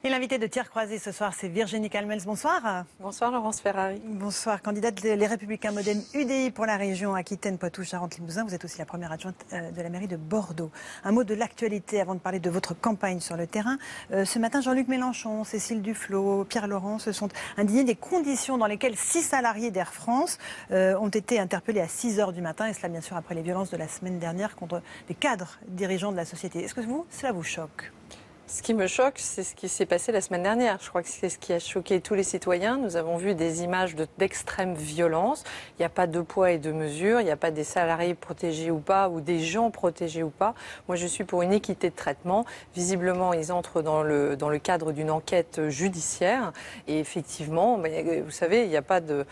Et l'invité de Tir Croisé ce soir, c'est Virginie Calmels. Bonsoir. Bonsoir Laurence Ferrari. Bonsoir, candidate Les Républicains Modem UDI pour la région Aquitaine, Poitou, Charente, Limousin. Vous êtes aussi la première adjointe de la mairie de Bordeaux. Un mot de l'actualité avant de parler de votre campagne sur le terrain. Ce matin, Jean-Luc Mélenchon, Cécile Duflot, Pierre Laurent se sont indignés des conditions dans lesquelles 6 salariés d'Air France ont été interpellés à 6 h du matin. Et cela, bien sûr, après les violences de la semaine dernière contre des cadres dirigeants de la société. Est-ce que cela vous choque ? Ce qui me choque, c'est ce qui s'est passé la semaine dernière. Je crois que c'est ce qui a choqué tous les citoyens. Nous avons vu des images d'extrême violence. Il n'y a pas de poids et de mesure. Il n'y a pas des salariés protégés ou pas, ou des gens protégés ou pas. Moi, je suis pour une équité de traitement. Visiblement, ils entrent dans le cadre d'une enquête judiciaire. Et effectivement, vous savez, il n'y a pas de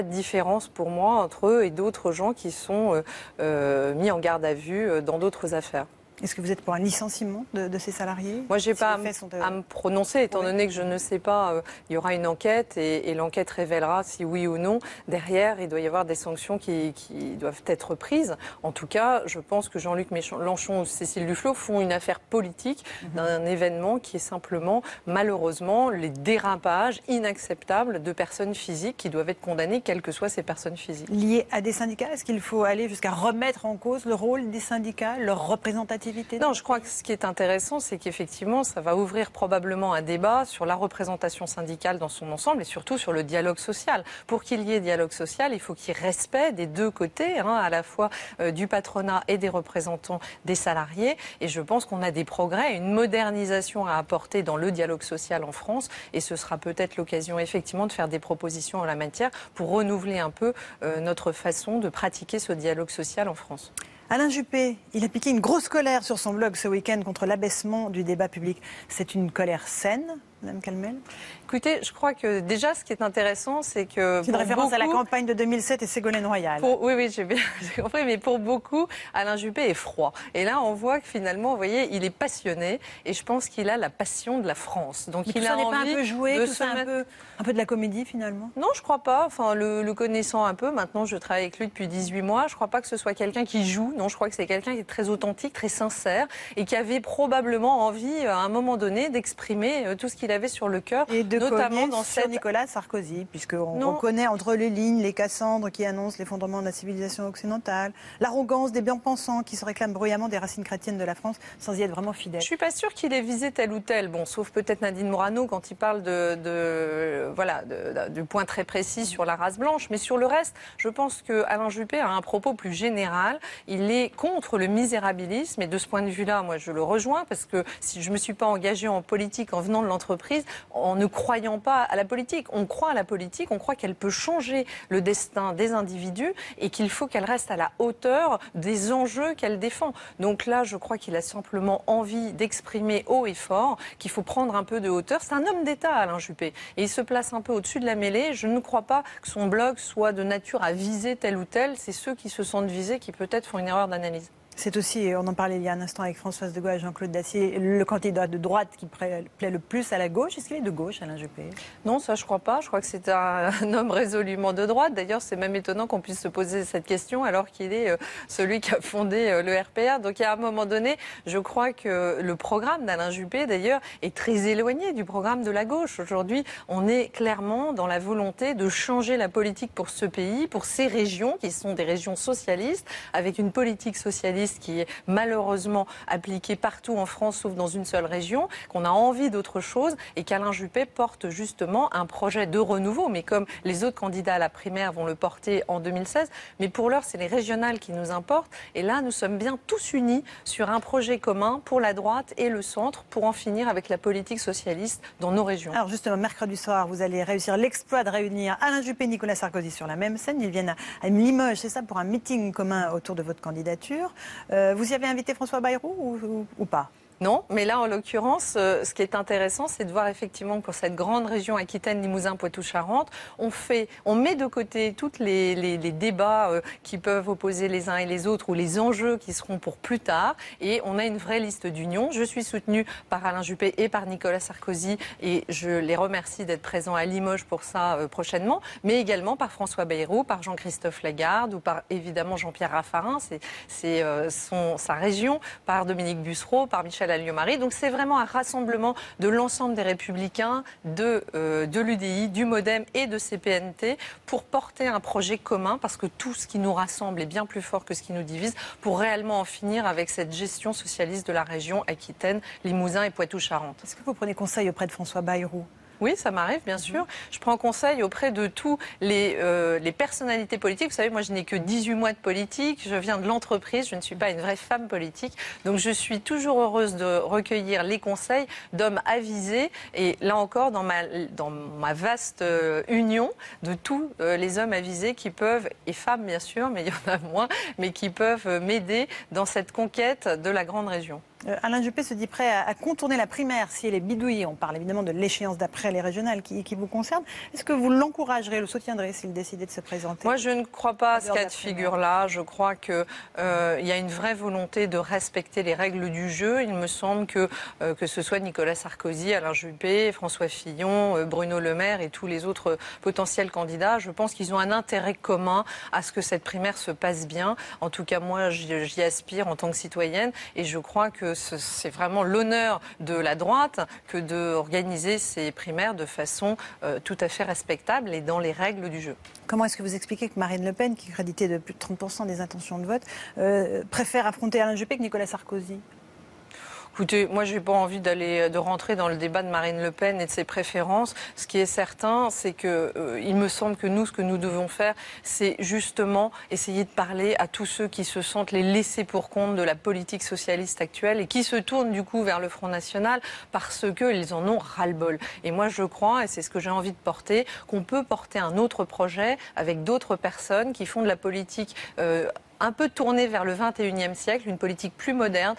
différence pour moi entre eux et d'autres gens qui sont mis en garde à vue dans d'autres affaires. Est-ce que vous êtes pour un licenciement de ces salariés? Moi, je n'ai pas à me prononcer, étant donné que je ne sais pas. Il y aura une enquête et l'enquête révélera si oui ou non. Derrière, il doit y avoir des sanctions qui doivent être prises. En tout cas, je pense que Jean-Luc Mélenchon ou Cécile Duflot font une affaire politique d'un événement qui est simplement, malheureusement, les dérapages inacceptables de personnes physiques qui doivent être condamnées, quelles que soient ces personnes physiques. Liées à des syndicats, est-ce qu'il faut aller jusqu'à remettre en cause le rôle des syndicats, leur représentativité? Non, je crois que ce qui est intéressant, c'est qu'effectivement, ça va ouvrir probablement un débat sur la représentation syndicale dans son ensemble et surtout sur le dialogue social. Pour qu'il y ait dialogue social, il faut qu'il y ait respect des deux côtés, à la fois du patronat et des représentants des salariés. Et je pense qu'on a des progrès, une modernisation à apporter dans le dialogue social en France. Et ce sera peut-être l'occasion, effectivement, de faire des propositions en la matière pour renouveler un peu notre façon de pratiquer ce dialogue social en France. Alain Juppé, il a piqué une grosse colère sur son blog ce week-end contre l'abaissement du débat public. C'est une colère saine, Mme Calmels? Écoutez, je crois que déjà, ce qui est intéressant, c'est que... C'est une référence à la campagne de 2007 et Ségolène Royal. Oui, j'ai compris, mais pour beaucoup, Alain Juppé est froid. Et là, on voit que finalement, vous voyez, il est passionné et je pense qu'il a la passion de la France. Donc, mais il a envie pas un peu joué, tout ça un peu de la comédie finalement? Non, je crois pas. Enfin, le connaissant un peu, maintenant je travaille avec lui depuis 18 mois, je crois pas que ce soit quelqu'un qui joue. Non, je crois que c'est quelqu'un qui est très authentique, très sincère et qui avait probablement envie, à un moment donné, d'exprimer tout ce qu'il avait sur le cœur. Et de notamment dans sur Nicolas Sarkozy, puisqu'on reconnaît entre les lignes les Cassandres qui annoncent l'effondrement de la civilisation occidentale, l'arrogance des bien-pensants qui se réclament bruyamment des racines chrétiennes de la France sans y être vraiment fidèles. Je suis pas sûre qu'il ait visé tel ou tel, bon, sauf peut-être Nadine Morano quand il parle du point très précis sur la race blanche, mais sur le reste, je pense que Alain Juppé a un propos plus général. Il est contre le misérabilisme et de ce point de vue-là, moi je le rejoins parce que si je me suis pas engagée en politique en venant de l'entreprise, en ne croyant pas à la politique. On croit à la politique, on croit qu'elle peut changer le destin des individus et qu'il faut qu'elle reste à la hauteur des enjeux qu'elle défend. Donc là, je crois qu'il a simplement envie d'exprimer haut et fort qu'il faut prendre un peu de hauteur. C'est un homme d'État, Alain Juppé, et il se place un peu au-dessus de la mêlée. Je ne crois pas que son blog soit de nature à viser tel ou tel. C'est ceux qui se sentent visés qui peut-être font une erreur d'analyse. C'est aussi, on en parlait il y a un instant avec Françoise de Gaulle et Jean-Claude Dacier, le candidat de droite qui plaît le plus à la gauche. Est-ce qu'il est de gauche, Alain Juppé? Non, ça je crois pas. Je crois que c'est un homme résolument de droite. D'ailleurs, c'est même étonnant qu'on puisse se poser cette question alors qu'il est celui qui a fondé le RPR. Donc il y a un moment donné, je crois que le programme d'Alain Juppé, d'ailleurs, est très éloigné du programme de la gauche. Aujourd'hui, on est clairement dans la volonté de changer la politique pour ce pays, pour ces régions qui sont des régions socialistes, avec une politique socialiste qui est malheureusement appliquée partout en France, sauf dans une seule région, qu'on a envie d'autre chose et qu'Alain Juppé porte justement un projet de renouveau, mais comme les autres candidats à la primaire vont le porter en 2016. Mais pour l'heure, c'est les régionales qui nous importent. Et là, nous sommes bien tous unis sur un projet commun pour la droite et le centre pour en finir avec la politique socialiste dans nos régions. Alors justement, mercredi soir, vous allez réussir l'exploit de réunir Alain Juppé et Nicolas Sarkozy sur la même scène. Ils viennent à Limoges, c'est ça, pour un meeting commun autour de votre candidature. Vous y avez invité François Bayrou ou pas? Non, mais là, en l'occurrence, ce qui est intéressant, c'est de voir effectivement que pour cette grande région Aquitaine, Limousin, Poitou, Charente, on met de côté tous les débats qui peuvent opposer les uns et les autres ou les enjeux qui seront pour plus tard. Et on a une vraie liste d'union. Je suis soutenue par Alain Juppé et par Nicolas Sarkozy et je les remercie d'être présents à Limoges pour ça prochainement, mais également par François Bayrou, par Jean-Christophe Lagarde ou par évidemment Jean-Pierre Raffarin, c'est sa région, par Dominique Bussereau, par Michel à Lyon-Marie. Donc c'est vraiment un rassemblement de l'ensemble des Républicains, de l'UDI, du MoDem et de CPNT pour porter un projet commun, parce que tout ce qui nous rassemble est bien plus fort que ce qui nous divise, pour réellement en finir avec cette gestion socialiste de la région Aquitaine, Limousin et Poitou-Charentes. Est-ce que vous prenez conseil auprès de François Bayrou ? Oui, ça m'arrive, bien sûr. Je prends conseil auprès de tous les personnalités politiques. Vous savez, moi, je n'ai que 18 mois de politique. Je viens de l'entreprise. Je ne suis pas une vraie femme politique. Donc, je suis toujours heureuse de recueillir les conseils d'hommes avisés. Et là encore, dans ma vaste union de tous les hommes avisés qui peuvent, et femmes, bien sûr, mais il y en a moins, mais qui peuvent m'aider dans cette conquête de la grande région. Alain Juppé se dit prêt à contourner la primaire si elle est bidouillée. On parle évidemment de l'échéance d'après les régionales qui vous concerne. Est-ce que vous l'encouragerez, le soutiendrez s'il décidait de se présenter ? Moi, je ne crois pas à ce cas de figure-là. Je crois qu'il y a une vraie volonté de respecter les règles du jeu. Il me semble que ce soit Nicolas Sarkozy, Alain Juppé, François Fillon, Bruno Le Maire et tous les autres potentiels candidats, je pense qu'ils ont un intérêt commun à ce que cette primaire se passe bien. En tout cas, moi, j'y aspire en tant que citoyenne et je crois que c'est vraiment l'honneur de la droite que d'organiser ces primaires de façon tout à fait respectable et dans les règles du jeu. Comment est-ce que vous expliquez que Marine Le Pen, qui est créditée de plus de 30% des intentions de vote, préfère affronter Alain Juppé que Nicolas Sarkozy ? Écoutez, moi, je n'ai pas envie de rentrer dans le débat de Marine Le Pen et de ses préférences. Ce qui est certain, c'est il me semble que nous, ce que nous devons faire, c'est justement essayer de parler à tous ceux qui se sentent les laissés pour compte de la politique socialiste actuelle et qui se tournent du coup vers le Front National parce qu'ils en ont ras-le-bol. Et moi, je crois, et c'est ce que j'ai envie de porter, qu'on peut porter un autre projet avec d'autres personnes qui font de la politique un peu tournée vers le 21e siècle, une politique plus moderne.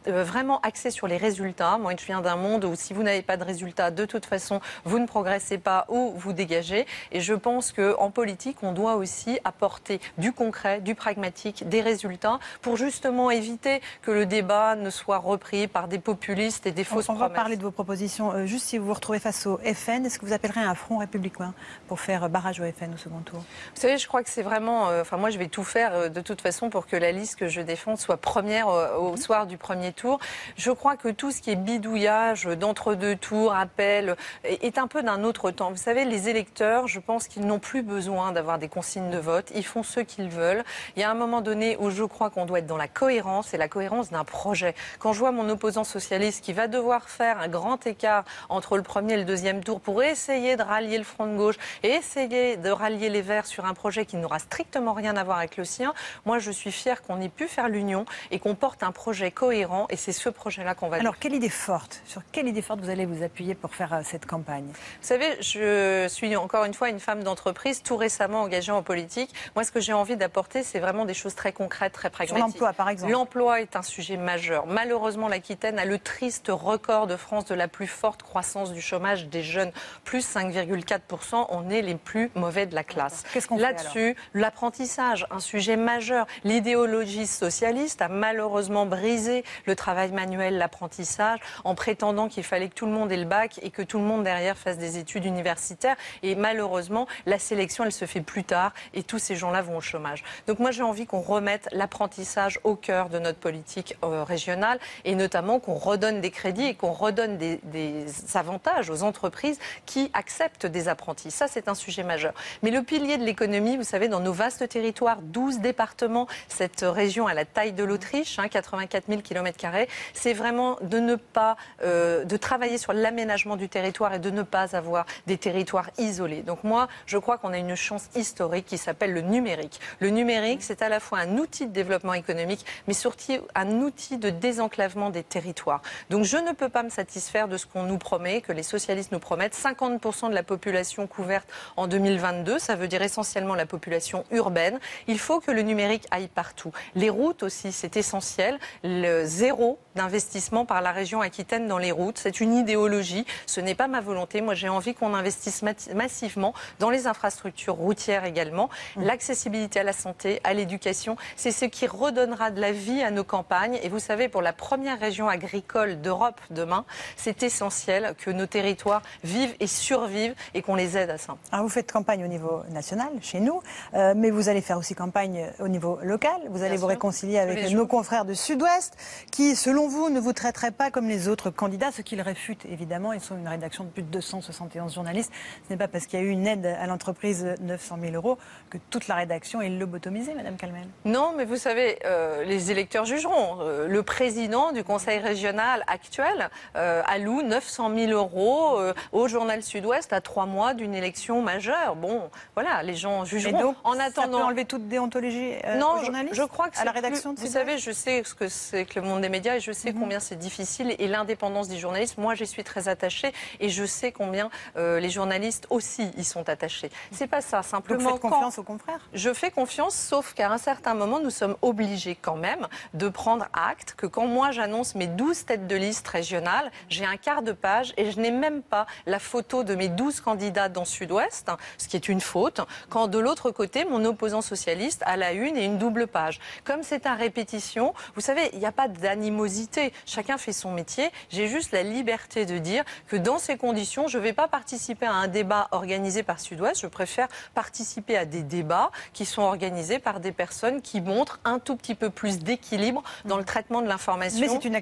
Vraiment axé sur les résultats. Moi, je viens d'un monde où si vous n'avez pas de résultats, de toute façon, vous ne progressez pas ou vous dégagez. Et je pense qu'en politique, on doit aussi apporter du concret, du pragmatique, des résultats pour justement éviter que le débat ne soit repris par des populistes et des fausses promesses. On va parler de vos propositions. Juste si vous vous retrouvez face au FN, est-ce que vous appellerez un front républicain pour faire barrage au FN au second tour ? Vous savez, je crois que c'est vraiment... moi, je vais tout faire de toute façon pour que la liste que je défends soit première au soir du premier tour. Je crois que tout ce qui est bidouillage d'entre-deux tours, appel, est un peu d'un autre temps. Vous savez, les électeurs, je pense qu'ils n'ont plus besoin d'avoir des consignes de vote. Ils font ce qu'ils veulent. Il y a un moment donné où je crois qu'on doit être dans la cohérence et la cohérence d'un projet. Quand je vois mon opposant socialiste qui va devoir faire un grand écart entre le premier et le deuxième tour pour essayer de rallier le front de gauche et essayer de rallier les Verts sur un projet qui n'aura strictement rien à voir avec le sien, moi je suis fière qu'on ait pu faire l'union et qu'on porte un projet cohérent. Et c'est ce projet-là qu'on va... Alors, quelle idée forte, sur quelle idée forte vous allez vous appuyer pour faire cette campagne ? Vous savez, je suis encore une fois une femme d'entreprise, tout récemment engagée en politique. Moi, ce que j'ai envie d'apporter, c'est vraiment des choses très concrètes, très pragmatiques. Sur l'emploi, par exemple ? L'emploi est un sujet majeur. Malheureusement, l'Aquitaine a le triste record de France de la plus forte croissance du chômage des jeunes, plus 5,4%. On est les plus mauvais de la classe. Qu'est-ce qu'on fait là-dessus, l'apprentissage, un sujet majeur. L'idéologie socialiste a malheureusement brisé le travail manuel, l'apprentissage, en prétendant qu'il fallait que tout le monde ait le bac et que tout le monde derrière fasse des études universitaires. Et malheureusement, la sélection, elle se fait plus tard et tous ces gens-là vont au chômage. Donc moi, j'ai envie qu'on remette l'apprentissage au cœur de notre politique régionale et notamment qu'on redonne des crédits et qu'on redonne des avantages aux entreprises qui acceptent des apprentis. Ça, c'est un sujet majeur. Mais le pilier de l'économie, vous savez, dans nos vastes territoires, 12 départements, cette région à la taille de l'Autriche, 84 000 km², c'est vraiment de ne pas de travailler sur l'aménagement du territoire et de ne pas avoir des territoires isolés. Donc moi, je crois qu'on a une chance historique qui s'appelle le numérique. Le numérique, c'est à la fois un outil de développement économique, mais surtout un outil de désenclavement des territoires. Donc je ne peux pas me satisfaire de ce qu'on nous promet, que les socialistes nous promettent. 50% de la population couverte en 2022, ça veut dire essentiellement la population urbaine. Il faut que le numérique aille partout. Les routes aussi, c'est essentiel. Le zéro d'investissement par la région Aquitaine dans les routes. C'est une idéologie, ce n'est pas ma volonté. Moi, j'ai envie qu'on investisse massivement dans les infrastructures routières également. L'accessibilité à la santé, à l'éducation, c'est ce qui redonnera de la vie à nos campagnes. Et vous savez, pour la première région agricole d'Europe demain, c'est essentiel que nos territoires vivent et survivent et qu'on les aide à ça. Alors, vous faites campagne au niveau national, chez nous, mais vous allez faire aussi campagne au niveau local. Vous allez vous réconcilier avec nos confrères de Sud-Ouest qui, selon selon vous, ne vous traiterait pas comme les autres candidats, ce qu'ils réfutent évidemment. Ils sont une rédaction de plus de 271 journalistes. Ce n'est pas parce qu'il y a eu une aide à l'entreprise de 900 000 euros que toute la rédaction est lobotomisée, Madame Calmel. Non, mais vous savez, les électeurs jugeront. Le président du conseil régional actuel alloue 900 000 euros au journal Sud-Ouest à 3 mois d'une élection majeure. Bon, voilà, les gens jugeront. Et donc, en attendant, ça peut enlever toute déontologie non, aux journalistes, je crois que à la rédaction de vous savez, je sais ce que c'est que le monde des médias et je sais combien c'est difficile et l'indépendance des journalistes. Moi, j'y suis très attachée et je sais combien les journalistes aussi y sont attachés. C'est pas ça, simplement. Donc, faites confiance aux confrères. Je fais confiance, sauf qu'à un certain moment, nous sommes obligés quand même de prendre acte que quand moi j'annonce mes 12 têtes de liste régionales, j'ai un quart de page et je n'ai même pas la photo de mes 12 candidats dans Sud-Ouest, ce qui est une faute, quand de l'autre côté, mon opposant socialiste a la une et une double page. Comme c'est à répétition, vous savez, il n'y a pas d'animosité. Chacun fait son métier. J'ai juste la liberté de dire que dans ces conditions, je ne vais pas participer à un débat organisé par Sud-Ouest. Je préfère participer à des débats qui sont organisés par des personnes qui montrent un tout petit peu plus d'équilibre dans le traitement de l'information. Mais c'est une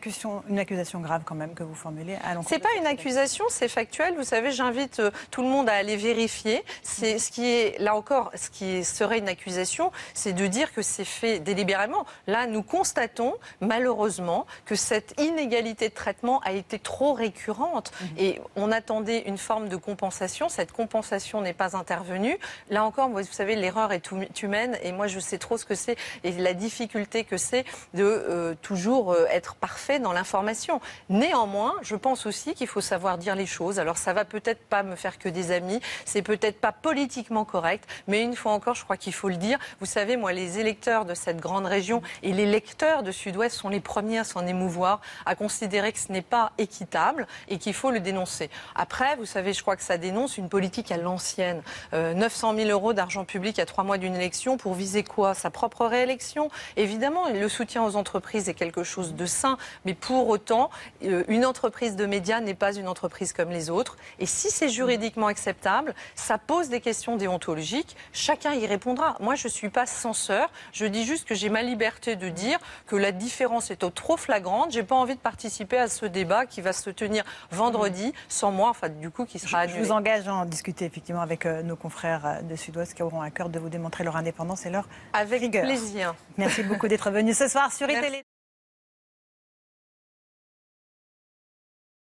accusation grave quand même que vous formulez à l'encontre. C'est pas une accusation, c'est factuel. Vous savez, j'invite tout le monde à aller vérifier. C'est ce qui est, là encore, ce qui serait une accusation, c'est de dire que c'est fait délibérément. Là, nous constatons malheureusement que cette inégalité de traitement a été trop récurrente et on attendait une forme de compensation. Cette compensation n'est pas intervenue. Là encore, vous savez, l'erreur est humaine et moi, je sais trop ce que c'est et la difficulté que c'est de toujours être parfait dans l'information. Néanmoins, je pense aussi qu'il faut savoir dire les choses. Alors, ça va peut-être pas me faire que des amis, c'est peut-être pas politiquement correct, mais une fois encore, je crois qu'il faut le dire. Vous savez, moi, les électeurs de cette grande région et les lecteurs de Sud-Ouest sont les premiers à s'en émouvoir, à considérer que ce n'est pas équitable et qu'il faut le dénoncer. Après, vous savez, je crois que ça dénonce une politique à l'ancienne. 900 000 euros d'argent public à 3 mois d'une élection pour viser quoi? Sa propre réélection? Évidemment, le soutien aux entreprises est quelque chose de sain, mais pour autant, une entreprise de médias n'est pas une entreprise comme les autres. Et si c'est juridiquement acceptable, ça pose des questions déontologiques. Chacun y répondra. Moi, je ne suis pas censeur. Je dis juste que j'ai ma liberté de dire que la différence est trop flagrante. Je n'ai pas envie de participer à ce débat qui va se tenir vendredi, sans moi, enfin, du coup, qui sera annulé. Je vous engage à en discuter effectivement avec nos confrères de Sud-Ouest qui auront à cœur de vous démontrer leur indépendance et leur avec rigueur. Plaisir. Merci beaucoup d'être venu ce soir sur iTélé.